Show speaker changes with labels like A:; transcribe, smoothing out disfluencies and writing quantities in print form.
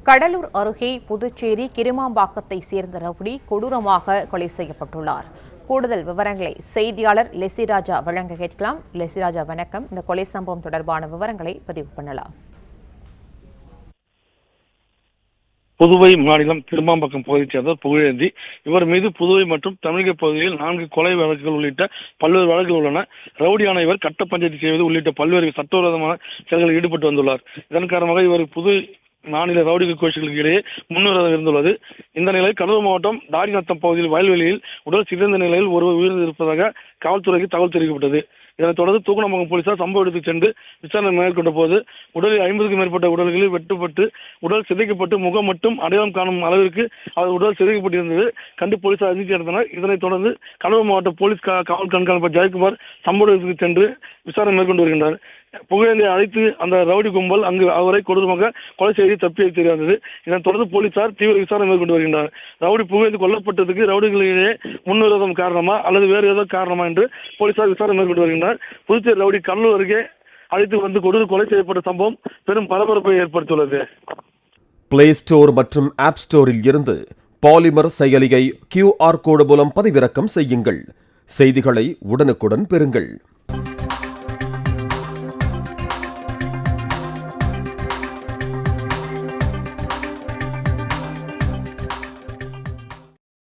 A: கடலூர் அருகே புதுச்சேரி கிருமாம்பாக்கத்தை சேர்ந்த ரவுடி கொடூரமாக கொலை செய்யப்பட்டுள்ளார். கூடுதல் விவரங்களை செய்தியாளர் லெசிராஜா வழங்க கேட்கலாம். லெசிராஜா, வணக்கம். இந்த கொலை சம்பவம் தொடர்பான விவரங்களை பதிவு பண்ணலாம்.
B: புதுவை மாநிலம் கிருமாம்பாக்கம் பகுதியைச் சேர்ந்த புகழேந்தி. இவர் மீது புதுவை மற்றும் தமிழக பகுதியில் 4 கொலை வழக்குகள் உள்ளிட்ட பல்வேறு வழக்குகள் உள்ளன. ரவுடியான இவர் கட்ட பஞ்சாயத்து செய்வது உள்ளிட்ட பல்வேறு சட்டவிரோதமான செயல்களில் ஈடுபட்டு வந்துள்ளார். இதன் காரணமாக இவர் புதுவை மாநில ரவுடி கோஷ்டிகளுக்கு இடையே முன்னுரிமை இருந்துள்ளது. இந்த நிலையில் கடலூர் மாவட்டம் தாரிநத்தம் பகுதியில் வயல்வெளியில் உடல் சிதைந்த நிலையில் ஒருவர் உயிரிழந்திருப்பதாக காவல்துறைக்கு தகவல் தெரிவிக்கப்பட்டது. இதனைத் தொடர்ந்து தூக்கணாம்பக்கம் போலீசார் சம்பவ இடத்துக்கு சென்று விசாரணை மேற்கொண்ட போது உடலில் 50க்கும் மேற்பட்ட உடல்களில் வெட்டப்பட்டு உடல் சிதைக்கப்பட்டு முகம் மட்டும் அடையாளம் காணும் அளவிற்கு அவர் உடல் சிதைக்கப்பட்டிருந்தது கண்டு போலீசார் அதிர்ச்சி அடைந்தனர். இதனைத் தொடர்ந்து கடலூர் மாவட்ட போலீஸ் காவல் கண்காணிப்பாளர் ஜெயக்குமார் சம்பவ இடத்துக்கு சென்று விசாரணை மேற்கொண்டு வருகின்றனர். புகழேந்தியை அழைத்து அந்த ரவுடி கும்பல் அங்கு அவரை கொடூரமாக கொலை செய்து தப்பி தெரிந்தது. இதனைத் தொடர்ந்து போலீசார் தீவிர விசாரணை மேற்கொண்டு வருகின்றனர். ரவுடி புகழேந்தி கொல்லப்பட்டதுக்கு ரவுடிகளிடையே முன்விரோதம் காரணமா அல்லது வேறு ஏதோ காரணமா என்று போலீசார் விசாரணை மேற்கொண்டு வருகின்றனர். புதுச்சேரி ரவுடி கடலூர் அருகே அழைத்து வந்து கொலை செய்யப்பட்ட சம்பவம் பெரும் பரபரப்பை ஏற்படுத்தியுள்ளது.
C: பிளே ஸ்டோர் மற்றும் ஆப் ஸ்டோரில் இருந்து பாலிமர் செயலியை QR கோடு மூலம் பதிவிறக்கம் செய்யுங்கள். செய்திகளை உடனுக்குடன் பெறுங்கள்.